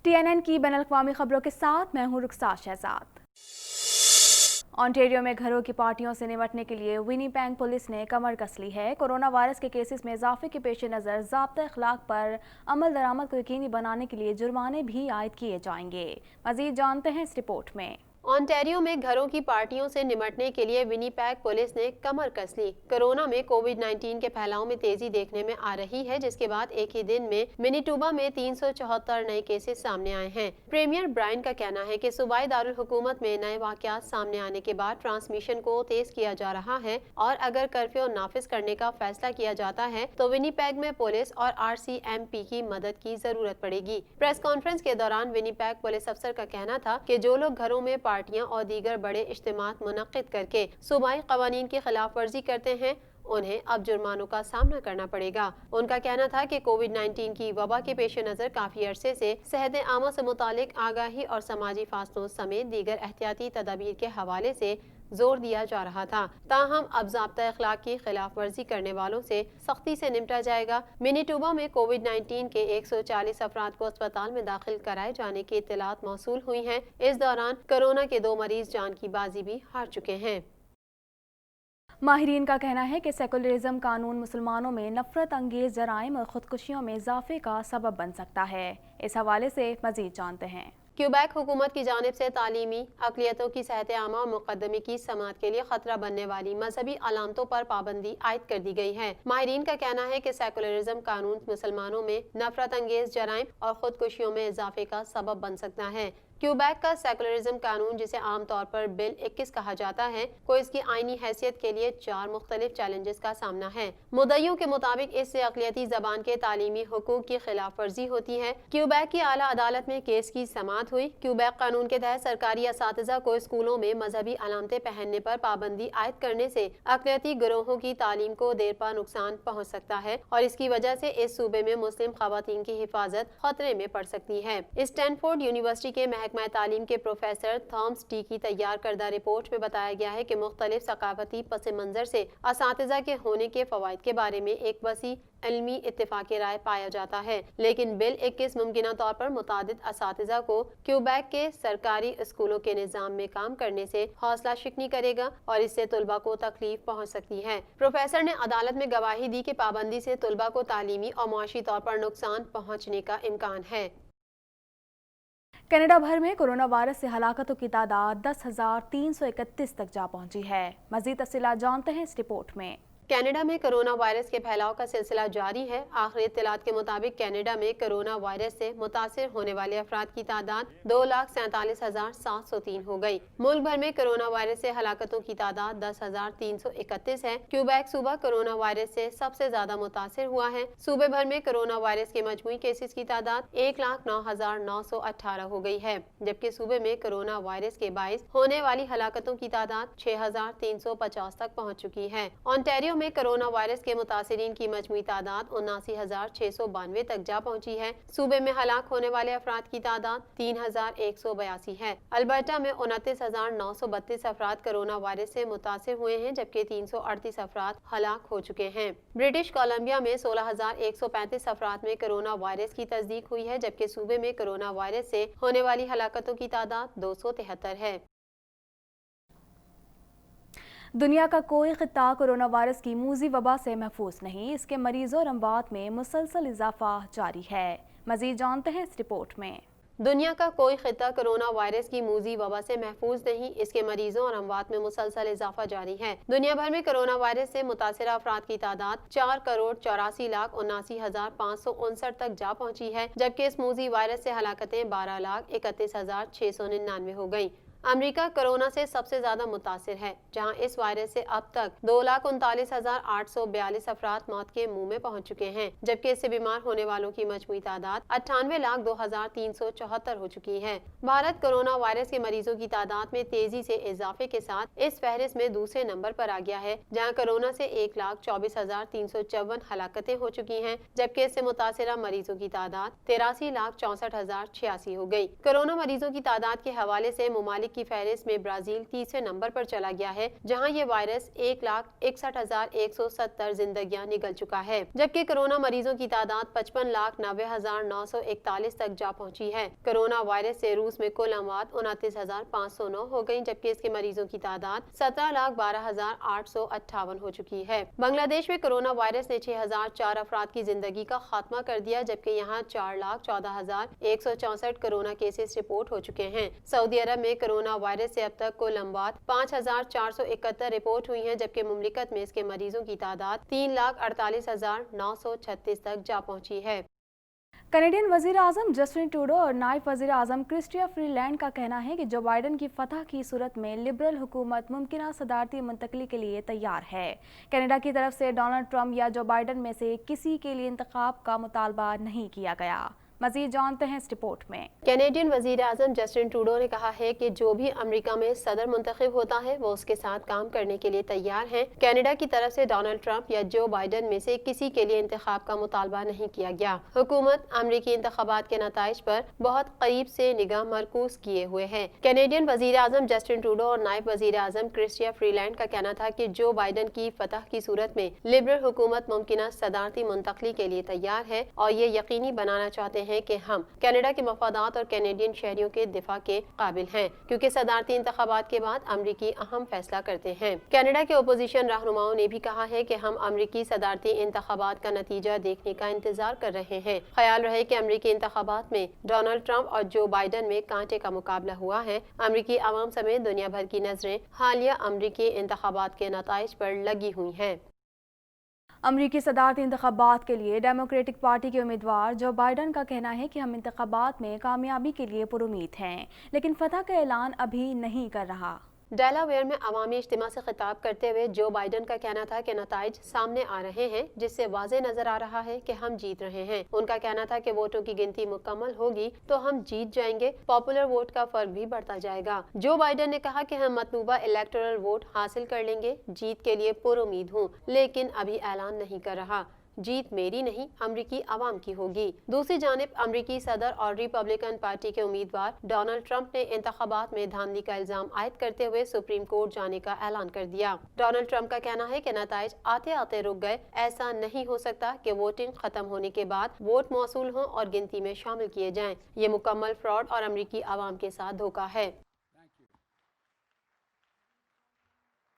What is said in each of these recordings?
TNN की बैनुल-अक़वामी खबरों के साथ मैं हूं रुखसार शहजाद। ऑन्टेरियो में घरों की पार्टियों से निपटने के लिए विनीपेग पुलिस ने कमर कस ली है। कोरोना वायरस के केसेस में इजाफे के पेश नज़र ज़ाब्ता-ए-अख़लाक़ पर अमल दरामद को यकीनी बनाने के लिए जुर्माने भी आयद किए जाएंगे। मज़ीद जानते हैं इस रिपोर्ट में। ऑन्टेरियो में घरों की पार्टियों से निपटने के लिए विनीपेग पुलिस ने कमर कस ली। कोरोना में कोविड-19 के फैलाव में तेजी देखने में आ रही है, जिसके बाद एक ही दिन में मैनीटोबा में 374 नए केसेस सामने आए हैं। प्रीमियर ब्रायन का कहना है कि सूबाई दारुल हुकूमत में नए वाक़यात सामने आने के बाद ट्रांसमिशन को तेज किया जा रहा है और अगर कर्फ्यू नाफिज करने का फैसला किया जाता है तो विनीपेग में पुलिस और RCMP की मदद की जरूरत पड़ेगी। प्रेस कॉन्फ्रेंस के दौरान विनीपेग पुलिस अफसर का कहना था कि जो लोग घरों में पार्टियां और दीगर बड़े इज्तिमात मुनक्किद करके सूबाई कवानीन की खिलाफ वर्जी करते हैं, उन्हें अब जुर्मानों का सामना करना पड़ेगा। उनका कहना था कि कोविड-19 की वबा के पेश नज़र काफी अरसे से सेहत आमा से मुतालिक आगाही और समाजी फासलों समेत दीगर एहतियाती तदाबीर के हवाले से जोर दिया जा रहा था। ताहम अब ज़ाब्ता-ए-अख़लाक़ की खिलाफ वर्जी करने वालों से सख्ती से निपटा जाएगा। मैनीटोबा में कोविड-19 के 140 अफराद को अस्पताल में दाखिल कराए जाने की इत्तलात मौसूल हुई हैं। इस दौरान कोरोना के 2 मरीज जान की बाजी भी हार चुके हैं। माहिरीन का कहना है कि सेकुलरिज्म कानून मुसलमानों में नफरत अंगेज जराइम और खुदकुशियों में इजाफे का सबब बन सकता है। इस हवाले से मजीद जानते हैं। क्यूबेक हुकूमत की जानिब से तालीमी अक़लियतों की सेहत आमा और मुक़द्दमे की समात के लिए खतरा बनने वाली मजहबी अलामतों पर पाबंदी आयद कर दी गई है। माहिरीन का कहना है कि सेकुलरिज्म कानून मुसलमानों में नफरत अंगेज जराइम और खुदकुशियों में इजाफे का सबब बन सकता है। क्यूबेक का सेकुलरिज्म कानून, जिसे आम तौर पर बिल 21 कहा जाता है, को इसकी आईनी हैसियत के लिए 4 मुख्तलिफ चैलेंजेस का सामना है। मुद्दइयों के मुताबिक इससे अक़लियती ज़बान के तालीमी हुकूक की खिलाफ वर्जी होती है। क्यूबेक की आला अदालत में केस की समाअत हुई। क्यूबेक कानून के तहत सरकारी असातिज़ा को स्कूलों में मजहबी अलामतें पहनने पर पाबंदी आयद करने से अक़लियती गिरोहों की तालीम को देर पा नुकसान पहुँच सकता है और इसकी वजह से इस सूबे में मुस्लिम ख़वातीन की हिफाजत खतरे में पड़ सकती है। स्टैनफोर्ड यूनिवर्सिटी के महकमा तालीम के प्रोफेसर थॉमस टी की तैयार करदा रिपोर्ट में बताया गया है कि मुख्तलिफ सकाफती पस मंजर से असातिज़ा के होने के फ़वाइद के बारे में एक वसी इल्मी इत्तिफ़ाक़ राय पाया जाता है, लेकिन बिल 21 मुमकिना तौर पर मुतादिद असातिज़ा को क्यूबेक के सरकारी स्कूलों के निज़ाम में काम करने से हौसला शिकनी करेगा और इससे तुलबा को तकलीफ पहुँच सकती है। प्रोफेसर ने अदालत में गवाही दी कि पाबंदी से तुलबा को तालीमी और मुआशी तौर पर नुकसान पहुँचने का इम्कान है। कनाडा भर में कोरोना वायरस से हलाकतों की तादाद 10,331 तक जा पहुंची है। मज़ीद तफ़सीलात जानते हैं इस रिपोर्ट में। कनाडा में कोरोना वायरस के फैलाव का सिलसिला जारी है। आखिरी इत्तलात के मुताबिक कनाडा में कोरोना वायरस से मुतासिर होने वाले अफराद की तादाद 2,47,703 हो गई। मुल्क भर में कोरोना वायरस से हलाकतों की तादाद 10,331 है। क्यूबेक सूबा कोरोना वायरस से सबसे ज्यादा मुतासिर हुआ है। सूबे भर में कोरोना वायरस के मजमूई केसेस की तादाद 1,09,918 हो गई है, जबकि सूबे में कोरोना वायरस के बाइस होने वाली हलाकतों की तादाद 6,350 तक पहुँच चुकी है। ऑन्टेरियो में कोरोना वायरस के मुतासिरीन की मजमूई तादाद 79,692 तक जा पहुंची है। सूबे में हलाक होने वाले अफराद की तादाद 3,182 है। अल्बर्टा में 29,932 अफराद कोरोना वायरस से मुतासिर हुए हैं, जबकि 338 अफराद हलाक हो चुके हैं। ब्रिटिश कोलंबिया में 16,135 अफराद में कोरोना वायरस की तस्दीक हुई है, जबकि सूबे में कोरोना वायरस से होने वाली हलाकतों की तादाद 273 है। दुनिया का कोई खित्ता कोरोना वायरस की मूजी वबा से महफूज नहीं। इसके मरीजों और अमवात में मुसलसल इजाफा जारी है। मजीद जानते हैं इस रिपोर्ट में। दुनिया का कोई खित्ता कोरोना वायरस की मूजी वबा से महफूज नहीं। इसके मरीजों और अमवात में मुसलसल इजाफा जारी है। दुनिया भर में कोरोना वायरस से मुतासिर अफराद की तादाद 4,84,79,559 तक जा पहुंची है, जबकि इस मूजी वायरस से हलाकतें 12,31,699 हो गयी। अमेरिका कोरोना से सबसे ज्यादा मुतासिर है, जहां इस वायरस से अब तक 2,39,842 अफराद मौत के मुंह में पहुंच चुके हैं, जबकि इससे बीमार होने वालों की मजमूई तादाद 98,02,374 हो चुकी है। भारत कोरोना वायरस के मरीजों की तादाद में तेजी से इजाफे के साथ इस फहरिस्त में दूसरे नंबर पर आ गया है, जहां कोरोना से 1,24,354 हलाकतें हो चुकी हैं, जबकि इससे मुतासिरा मरीजों की तादाद 83,64,086 हो गयी। कोरोना मरीजों की तादाद के हवाले से मुमालिक की फहरिस्त में ब्राजील तीसरे नंबर पर चला गया है, जहां ये वायरस 1,61,170 जिंदगियां निगल चुका है, जबकि कोरोना मरीजों की तादाद 55,90,941 तक जा पहुंची है। कोरोना वायरस से रूस में कुल अमवात 29,509 हो गयी, जबकि इसके मरीजों की तादाद 17,12,858 हो चुकी है। बांग्लादेश में कोरोना वायरस ने 6,004 अफराद की जिंदगी का खात्मा कर दिया, जबकि यहाँ 4,14,164 कोरोना केसेस रिपोर्ट हो चुके हैं। सऊदी अरब में कोरोना वायरस से अब तक कुल अमवात 5,471 रिपोर्ट हुई हैं, जबकि मुमलिकत में इसके मरीजों की तादाद 3,48,936 तक जा पहुंची है। कनेडियन वजीर आजम जस्टिन ट्रूडो और नायब वजीर आजम क्रिस्टिया फ्रीलैंड का कहना है कि जो बाइडन की फतह की सूरत में लिबरल हुकूमत मुमकिन सदारती मुंतकली के लिए तैयार है। कनाडा की तरफ से डोनाल्ड ट्रंप या जो बाइडन में से किसी के लिए इंतखाब का मुतालबा नहीं किया गया। मजीद जानते हैं इस रिपोर्ट में। कैनेडियन वजीर आजम जस्टिन ट्रूडो ने कहा है कि जो भी अमेरिका में सदर मुंतखब होता है वो उसके साथ काम करने के लिए तैयार हैं। कनाडा की तरफ से डोनाल्ड ट्रंप या जो बाइडन में से किसी के लिए इंतखाब का मुतालबा नहीं किया गया। हुकूमत अमरीकी इंतखाबात के नताइज पर बहुत करीब से निगाह मरकूज किए हुए है। कैनेडियन वजीर आजम जस्टिन ट्रूडो और नायब वजीर आजम क्रिस्टिया फ्रीलैंड का कहना था कि जो बाइडन की फतह की सूरत में लिबरल हुकूमत मुमकिन सदारती मुंतकली के लिए तैयार है और ये यकीनी बनाना चाहते हैं कि हम कनाडा के मफादात और कैनेडियन शहरियों के दिफा के काबिल हैं, क्योंकि सदारती इंतखाबात के बाद अमरीकी अहम फैसला करते हैं। कनाडा के ओपोजिशन रहनुमाओं ने भी कहा है कि हम अमरीकी सदारती इंतखाबात का नतीजा देखने का इंतजार कर रहे हैं। ख्याल रहे कि अमरीकी इंतखाबात में डोनाल्ड ट्रंप और जो बाइडन में कांटे का मुकाबला हुआ है। अमरीकी आवाम समेत दुनिया भर की नजरें हालिया अमरीकी इंतखाबात के नताइज पर लगी हुई हैं। अमरीकी सदारती इंतखाबात के लिए डेमोक्रेटिक पार्टी के उम्मीदवार जो बाइडन का कहना है कि हम इंतखाबात में कामयाबी के लिए पुरुमीद हैं, लेकिन फतह का ऐलान अभी नहीं कर रहा। डेलावेयर में अवामी इज्तिमा से खिताब करते हुए जो बाइडन का कहना था कि नताइज सामने आ रहे हैं, जिससे वाज़े नजर आ रहा है कि हम जीत रहे हैं। उनका कहना था कि वोटों की गिनती मुकम्मल होगी तो हम जीत जाएंगे, पॉपुलर वोट का फर्क भी बढ़ता जाएगा। जो बाइडन ने कहा कि हम मतलूबा इलेक्टोरल वोट हासिल कर लेंगे, जीत के लिए पुरुमीद हूँ, लेकिन अभी ऐलान नहीं कर रहा। जीत मेरी नहीं, अमरीकी अवाम की होगी। दूसरी जानिब अमरीकी सदर और रिपब्लिकन पार्टी के उम्मीदवार डोनाल्ड ट्रंप ने इंतखाबात में धांधली का इल्जाम आयद करते हुए सुप्रीम कोर्ट जाने का ऐलान कर दिया। डोनाल्ड ट्रंप का कहना है कि नताइज आते आते रुक गए। ऐसा नहीं हो सकता कि वोटिंग खत्म होने के बाद वोट मौसूल हों और गिनती में शामिल किए जाएं। ये मुकम्मल फ्रॉड और अमरीकी अवाम के साथ धोखा है।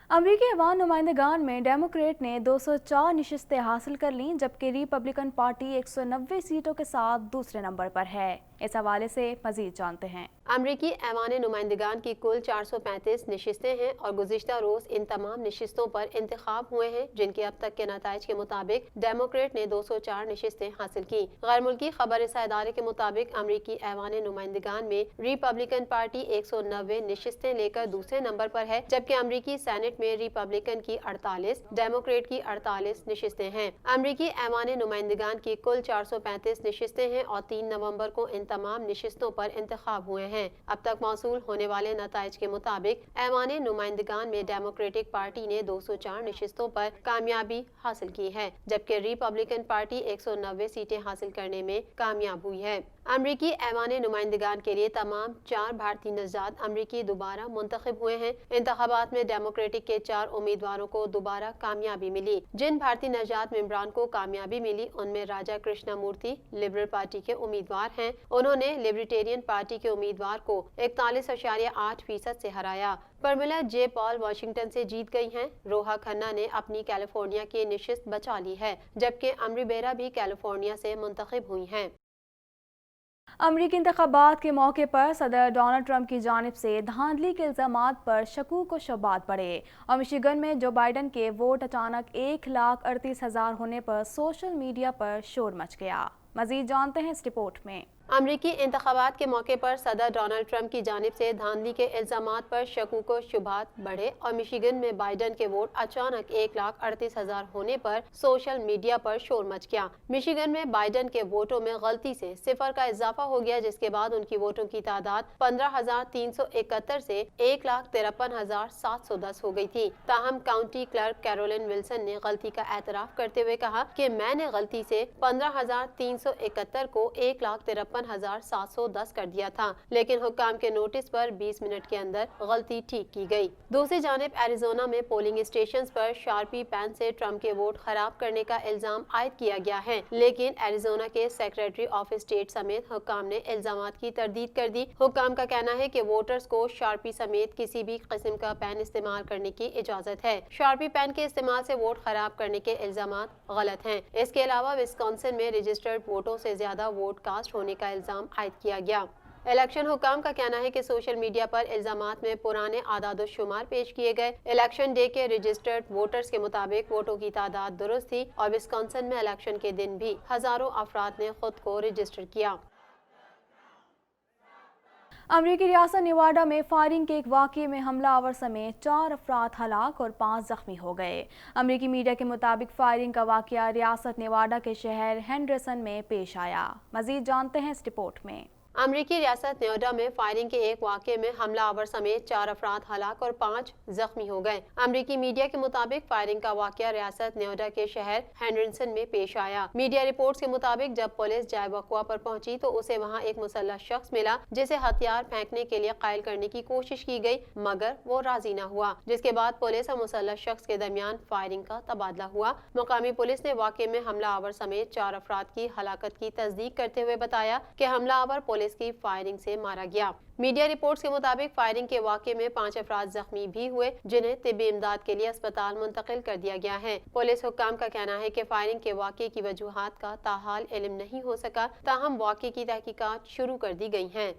अमरीकी अवाम नुमाइंदगान में डेमोक्रेट ने 204 नशिस्तें हासिल कर लीं, जबकि रिपब्लिकन पार्टी 190 सीटों के साथ दूसरे नंबर पर है। इस हवाले से मजीद जानते हैं। अमरीकी ऐवान नुमाइंदगान की कुल 435 नशिस्तें हैं और गुज़िश्ता रोज इन तमाम नशिस्तों पर इंतखाब हुए हैं, जिनके अब तक के नताइज के मुताबिक डेमोक्रेट ने 204 नशिस्तें हासिल की। गैर मुल्की खबर रसा इदारे के मुताबिक अमरीकी ऐवान नुमाइंदगान में रिपब्लिकन पार्टी 190 नशिस्तें लेकर दूसरे नंबर पर है, जबकि अमरीकी सेनेट में रिपब्लिकन की 48, डेमोक्रेट की 48 नशिस्तें हैं। अमरीकी ऐवान नुमाइंदगान की कुल 435 नशिस्तें हैं और 3 नवंबर को इन तमाम नशिस्तों पर इंतखाब हुए हैं। अब तक मौसूल होने वाले नताइज के मुताबिक ऐवान नुमाइंदगान में डेमोक्रेटिक पार्टी ने 204 नशिस्तों पर कामयाबी हासिल की है, जबकि रिपब्लिकन पार्टी 190 सीटें हासिल करने में कामयाब हुई है। अमरीकी ऐवान नुमाइंदगान के लिए तमाम 4 भारतीय नजाद अमरीकी दोबारा मुंतखब हुए हैं। इंतखाबात में डेमोक्रेटिक के 4 उम्मीदवारों को दोबारा कामयाबी मिली। जिन भारतीय नजाद मेंबरान को कामयाबी मिली उनमें राजा कृष्णमूर्ति लिबरल पार्टी के उम्मीदवार हैं। उन्होंने लिबर्टेरियन पार्टी के उम्मीदवार को 41.8% से हराया। परमिला जे पॉल वाशिंगटन से जीत गई हैं। रोहा खन्ना ने अपनी कैलिफोर्निया की नशिस्त बचा ली है, जबकि अमरी बेरा भी कैलिफोर्निया से मुंतखब हुई हैं। अमरीकी इंतखाबात के मौके पर सदर डोनाल्ड ट्रंप की जानिब से धांधली के इल्जामात पर शकूक व शुबात बढ़े और मिशिगन में जो बाइडन के वोट अचानक 1,38,000 होने पर सोशल मीडिया पर शोर मच गया। मजीद जानते हैं इस रिपोर्ट में। अमरीकी इंतखाबात के मौके पर सदर डोनाल्ड ट्रंप की जानिब से धांधली के इल्जामात पर शकूक व शुबात बढ़े और मिशिगन में बाइडन के वोट अचानक 1,38,000 होने पर सोशल मीडिया पर शोर मच गया। मिशिगन में बाइडन के वोटों में गलती से 0 का इजाफा हो गया, जिसके बाद उनकी वोटों की तादाद 15,371 से 1,53,710 हो गई थी। ताहम काउंटी क्लर्क कैरोलिन विल्सन ने गलती का एतराफ करते हुए कहा कि मैंने गलती से 15,371 को 1,53,710 53,710 कर दिया था, लेकिन हुक्काम के नोटिस पर 20 मिनट के अंदर गलती ठीक की गई। दूसरी जानिब एरिजोना में पोलिंग स्टेशन पर शार्पी पेन से ट्रंप के वोट खराब करने का इल्जाम आयद किया गया है, लेकिन एरिजोना के सेक्रेटरी ऑफ स्टेट समेत हुक्काम ने इल्जामात की तरदीद कर दी। हुक्काम का कहना है कि वोटर्स को शार्पी समेत किसी भी किस्म का पेन इस्तेमाल करने की इजाजत है। शार्पी पेन के इस्तेमाल से वोट खराब करने के इल्जामात गलत हैं। इसके अलावा विस्कॉन्सिन में रजिस्टर्ड वोटों से ज्यादा वोट कास्ट होने का इल्जाम आयद किया गया। इलेक्शन हुक्काम का कहना है कि सोशल मीडिया पर इल्जामात में पुराने आदाद शुमार पेश किए गए। इलेक्शन डे के रजिस्टर्ड वोटर्स के मुताबिक वोटों की तादाद दुरुस्त थी और विस्कॉन्सिन में इलेक्शन के दिन भी हजारों अफराद ने खुद को रजिस्टर किया। अमरीकी रियासत नेवाडा में फायरिंग के एक वाक़ये में हमलावर समेत 4 अफराद हलाक और 5 जख्मी हो गए। अमरीकी मीडिया के मुताबिक फायरिंग का वाक़या रियासत नेवाडा के शहर हेंडरसन में पेश आया। मज़ीद जानते हैं इस रिपोर्ट में। अमरीकी रियासत नेवाडा में फायरिंग के एक वाक़ये में हमलावर समेत 4 अफराद हलाक और 5 जख्मी हो गए। अमरीकी मीडिया के मुताबिक फायरिंग का वाक़या रियासत नेवाडा के शहर हेंडरसन में पेश आया। मीडिया रिपोर्ट्स के मुताबिक जब पुलिस जाय वक़्वा पर पहुंची तो उसे वहां एक मुसल्लह शख्स मिला, जिसे हथियार फेंकने के लिए कायल करने की कोशिश की गई, मगर वो राजी न हुआ, जिसके बाद पुलिस और मुसल्लह शख्स के दरमियान फायरिंग का तबादला हुआ। मुकामी पुलिस ने वाक़ये में हमलावर समेत 4 अफराद की हलाकत की तस्दीक करते हुए बताया कि हमलावर पुलिस की फायरिंग से मारा गया। मीडिया रिपोर्ट्स के मुताबिक फायरिंग के वाक़ये में 5 अफराद जख्मी भी हुए, जिन्हें तिब्बी इमदाद के लिए अस्पताल मुंतकिल कर दिया गया है। पुलिस हुक्काम का कहना है कि फायरिंग के वाक़ये की वजूहात का ताहाल इल्म नहीं हो सका, ताहम वाक़ये की तहकीकात शुरू कर दी गई हैं।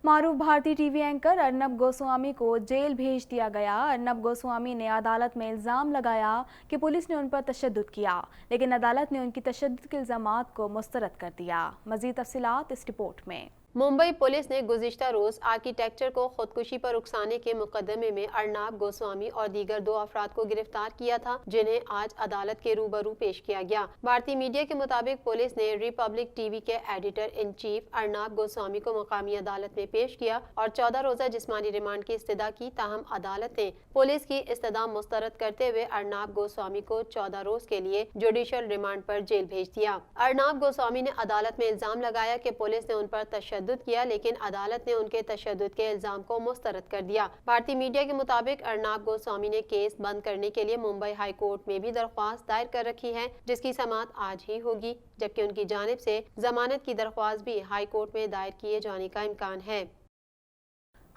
मारूफ भारतीय टीवी एंकर अर्नब गोस्वामी को जेल भेज दिया गया। अर्नब गोस्वामी ने अदालत में इल्ज़ाम लगाया कि पुलिस ने उन पर तशद्दुद किया, लेकिन अदालत ने उनकी तशद्दुद के इल्ज़ामात को मुस्तरद कर दिया। मज़ीद तफसीलात इस रिपोर्ट में। मुंबई पुलिस ने गुज़िश्ता रोज आर्किटेक्चर को खुदकुशी पर उकसाने के मुकदमे में अर्नब गोस्वामी और दीगर 2 अफराद को गिरफ्तार किया था, जिन्हें आज अदालत के रूबरू पेश किया गया। भारतीय मीडिया के मुताबिक पुलिस ने रिपब्लिक टीवी के editor in chief Arnab Goswami को मुकामी अदालत में पेश किया और 14 रोजा जिस्मानी रिमांड की इस्तदा की, ताहम अदालत ने पुलिस की इस्तदा मुस्तरद करते हुए अर्नब गोस्वामी को 14 रोज के लिए जुडिशल रिमांड पर जेल भेज दिया। अर्नब गोस्वामी ने अदालत में इल्जाम लगाया कि पुलिस ने उन पर तशद्दुद किया, लेकिन अदालत ने उनके तशद्दुद के इल्जाम को मुस्तरद कर दिया। भारतीय मीडिया के मुताबिक अर्नब गोस्वामी ने केस बंद करने के लिए मुंबई हाई कोर्ट में भी दरख्वास्त दायर कर रखी है, जिसकी समाअत आज ही होगी, जबकि उनकी जानिब से जमानत की दरख्वास्त भी हाई कोर्ट में दायर किए जाने का इम्कान है।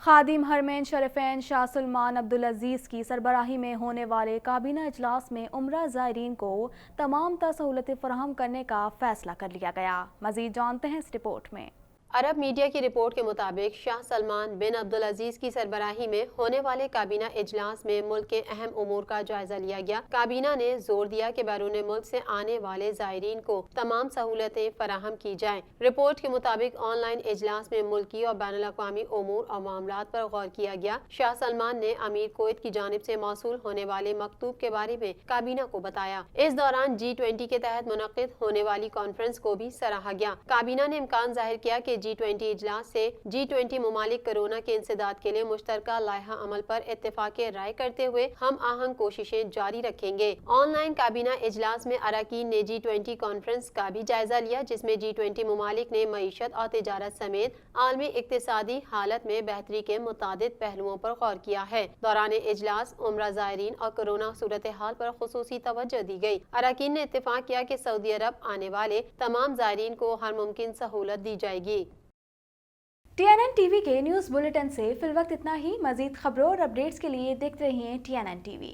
खादिम हरमैन शरीफैन शाह सलमान अब्दुल अजीज़ की सरबराही में होने वाले काबीना इजलास में उम्रा ज़ायरीन को तमाम सहूलतें फराहम करने का फैसला कर लिया गया। मज़ीद जानते हैं इस रिपोर्ट में। अरब मीडिया की रिपोर्ट के मुताबिक शाह सलमान बिन अब्दुल अजीज की सरबराही में होने वाले काबीना इजलास में मुल्क के अहम उमूर का जायजा लिया गया। काबीना ने जोर दिया कि बैरून मुल्क से आने वाले ज़ायरीन को तमाम सहूलतें फराहम की जाएं। रिपोर्ट के मुताबिक ऑनलाइन इजलास में मुल्की और बैनुल अक़वामी उमूर और मामलात पर गौर किया गया। शाह सलमान ने अमीर कुवैत की जानिब से मौसूल होने वाले मकतूब के बारे में काबीना को बताया। इस दौरान G20 के तहत मुनक़िद होने वाली कॉन्फ्रेंस को भी सराहा गया। काबीना ने इम्कान जाहिर किया कि G20 इजलास से G20 मुमालिक कोरोना के इंसदाद के लिए मुश्तरका लायहा अमल पर इत्तेफाक राय करते हुए हम आहंग कोशिशें जारी रखेंगे। ऑनलाइन काबीना इजलास में अरकान ने G20 कॉन्फ्रेंस का भी जायजा लिया, जिसमें G20 मुमालिक ने मईशत और तिजारत समेत आलमी इक्तिसादी हालत में बेहतरी के मुतादिद पहलुओं पर गौर किया है। दौरान इजलास उम्रा ज़ायरीन और कोरोना सूरत हाल पर खुसूसी तवज्जो दी गई। अरकान ने इत्तेफाक किया कि सऊदी अरब आने वाले तमाम ज़ायरीन को हर मुमकिन सहूलत दी जाएगी। TNN TV के न्यूज़ बुलेटिन से फिल वक्त इतना ही। मज़ीद खबरों और अपडेट्स के लिए देखते रहिए TNN TV।